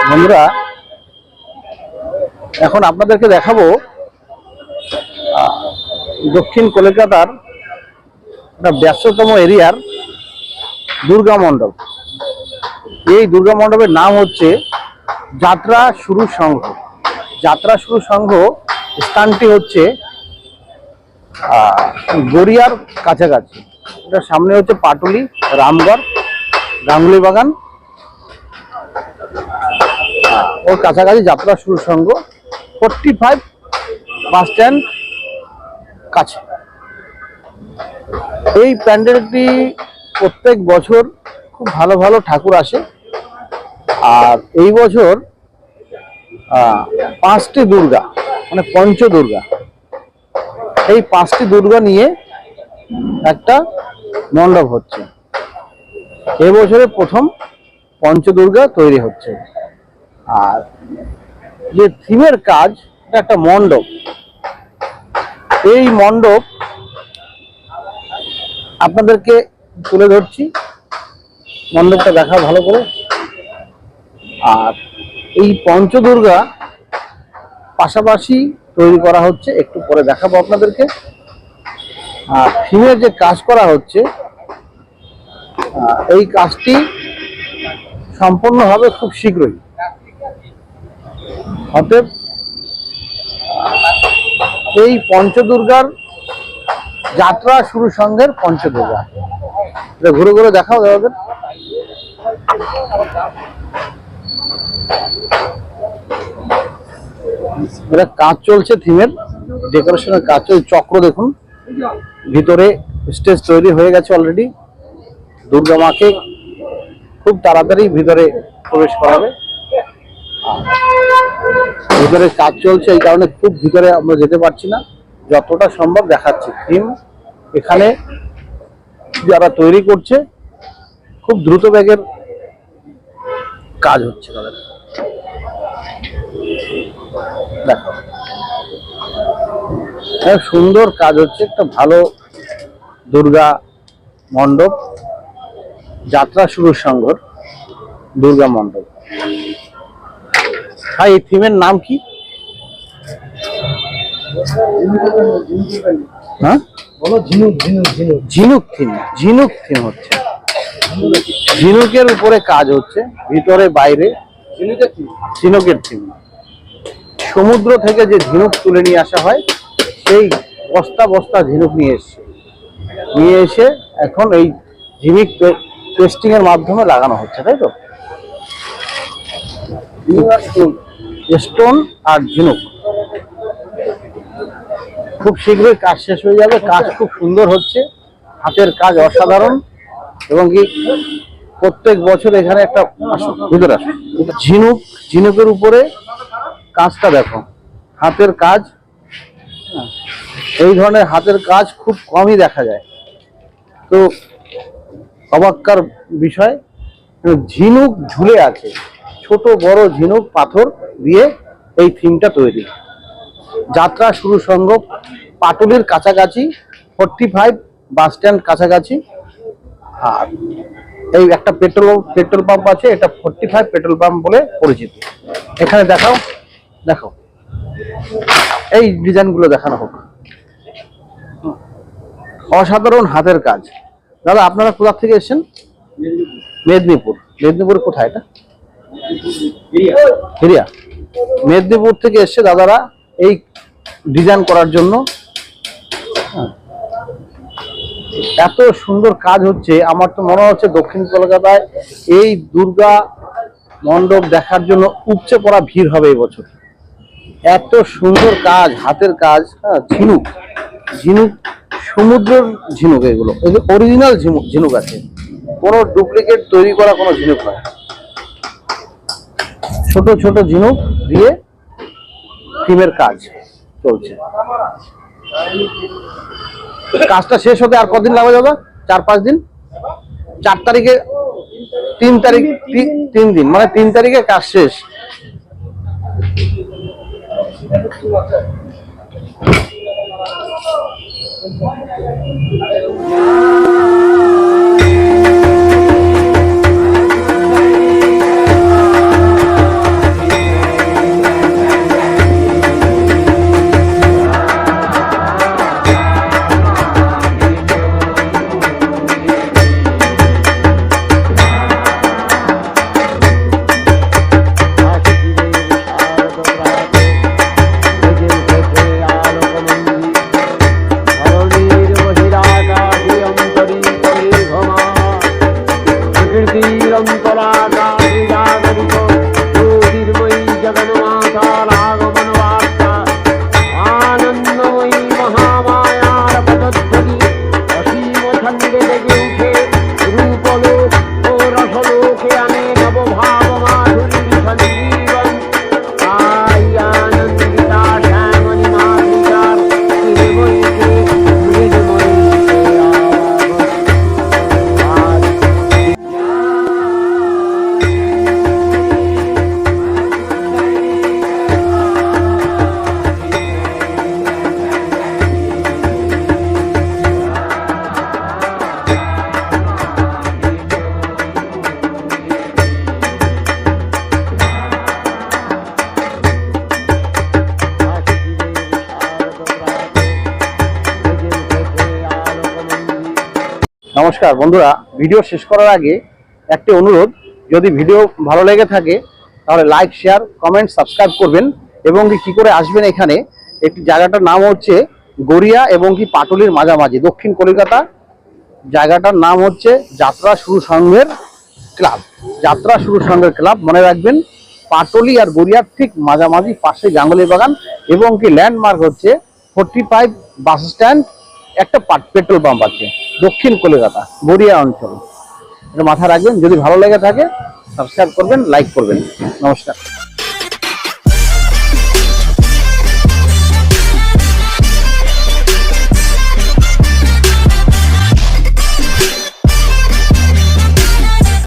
বন্ধুরা, এখন আপনাদেরকে দেখাবো দক্ষিণ কলকাতার একটা ব্যস্ততম এরিয়ার দুর্গা মণ্ডপ। এই দুর্গা মণ্ডপের নাম হচ্ছে যাত্রা শুরু সংঘ। যাত্রা শুরু সংঘ স্থানটি হচ্ছে গড়িয়ার কাছাকাছি। এটার সামনে হচ্ছে পাটুলি, রামগড়, গাঙ্গুলি বাগান, ওর কাছাকাছি যাত্রা শুরু সংঘ, 45 বাস স্ট্যান্ড কাছে। এই প্যান্ডেলটি প্রত্যেক বছর খুব ভালো ভালো ঠাকুর আসে, আর এই বছর 5টি দুর্গা, মানে পঞ্চদুর্গা, এই 5টি দুর্গা নিয়ে একটা মণ্ডপ হচ্ছে। এবছরে প্রথম পঞ্চদুর্গা তৈরি হচ্ছে। আর যে থিমের কাজ, এটা একটা মণ্ডপ। এই মণ্ডপ আপনাদেরকে তুলে ধরছি, মণ্ডপটা দেখা ভালো করে। আর এই পঞ্চদুর্গা পাশাপাশি তৈরি করা হচ্ছে, একটু পরে দেখাবো আপনাদেরকে। আর থিমের যে কাজ করা হচ্ছে, এই কাজটি সম্পন্ন হবে খুব শীঘ্রই। অতএব এই পঞ্চদুর্গার যাত্রা শুরু সংঘের পঞ্চদুর্গা, এটা ঘুরে ঘুরে দেখাও দাদাদের। এটা কাজ চলছে, থিমের ডেকোরেশনের কাজ চলছে। চক্র দেখুন, ভিতরে স্টেজ তৈরি হয়ে গেছে অলরেডি। দুর্গা মাকে খুব তাড়াতাড়ি ভিতরে প্রবেশ করাবে। ভিতরে কাজ চলছে, এই কারণে খুব ভিতরে আমরা যেতে পারছি না, যতটা সম্ভব দেখাচ্ছি। থিম এখানে যারা তৈরি করছে, খুব দ্রুত বেগের কাজ হচ্ছে তাদের। দেখো, সুন্দর কাজ হচ্ছে। একটা ভালো দুর্গা মণ্ডপ, যাত্রা শুরু সংঘর দুর্গা মণ্ডপ। ভাই, এই থিমের নাম কি? হ্যাঁ, বলো। ঝিনুক থিম। ঝিনুক থিম হচ্ছে, ঝিনুকের উপরে কাজ হচ্ছে, ভিতরে বাইরে ঝিনুকের থিম। সমুদ্র থেকে যে ঝিনুক তুলে নিয়ে আসা হয়, সেই বস্তা বস্তা ঝিনুক নিয়ে এসে এখন এই ঝিনুক টেস্টিং এর মাধ্যমে লাগানো হচ্ছে, তাই তো? স্টোন আর ঝিনুক। খুব শীঘ্রই কাজ শেষ হয়ে যাবে। কাজ খুব সুন্দর হচ্ছে, হাতের কাজ অসাধারণ। এবং কি প্রত্যেক বছর এখানে একটা ভিতরে ঝিনুকের উপরে কাজটা দেখো, হাতের কাজ। এই ধরনের হাতের কাজ খুব কমই দেখা যায়, তো অবাক্কার বিষয়। ঝিনুক ঝুলে আছে, ছোট বড় ঝিনুক পাথর দিয়ে এই থিমটা তৈরি। যাত্রা শুরু সংঘ, পাটুলির কাছাকাছি, 45 বাস স্ট্যান্ড কাছাকাছি। আর এই একটা পেট্রোল পাম্প আছে, এটা 45 পেট্রোল পাম্প বলে পরিচিত। এখানে দেখাও, দেখো এই ডিজাইনগুলো দেখানো হোক। অসাধারণ হাতের কাজ। দাদা, আপনারা কোথা থেকে এসেছেন? মেদিনীপুর। মেদিনীপুর কোথায় এটা? হেরিয়া। মেদিনীপুর থেকে এসছে দাদারা এই ডিজাইন করার জন্য। এত সুন্দর কাজ হচ্ছে, আমার তো মনে হচ্ছে দক্ষিণ কলকাতায় এই দুর্গা মণ্ডপ দেখার জন্য উপচে পড়া ভিড় হবে এবছর। এত সুন্দর কাজ, হাতের কাজ। ঝিনুক, সমুদ্রের ঝিনুক। এগুলো অরিজিনাল ঝিনুক আছে, কোনো ডুপ্লিকেট তৈরি করা কোনো ঝিনুক নয়। ছোট ছোট ঝিনুক দিয়ে থিমের কাজ চলছে। কাজটা শেষ হতে আর কদিন লাগবে দাদা? 4-5 দিন। 4 তারিখে 3 দিন, মানে 3 তারিখে কাজ শেষ। নমস্কার বন্ধুরা, ভিডিও শেষ করার আগে একটি অনুরোধ, যদি ভিডিও ভালো লেগে থাকে তাহলে লাইক, শেয়ার, কমেন্ট, সাবস্ক্রাইব করবেন। এবং কি করে আসবেন এখানে, একটি জায়গাটার নাম হচ্ছে গড়িয়া এবং কি পাটুলির মাঝামাঝি, দক্ষিণ কলকাতা। জায়গাটার নাম হচ্ছে যাত্রা শুরু সংঘের ক্লাব। যাত্রা শুরু সংঘের ক্লাব, মনে রাখবেন। পাটুলি আর গড়িয়ার ঠিক মাঝামাঝি পাশে গাঙ্গুলি বাগান এবং কি ল্যান্ডমার্ক হচ্ছে 45 বাস স্ট্যান্ড, একটা পেট্রোল পাম্প আছে, দক্ষিণ কলকাতা গড়িয়া অঞ্চল। এটা মাথায় রাখবেন। যদি ভালো লেগে থাকে সাবস্ক্রাইব করবেন, লাইক করবেন। নমস্কার।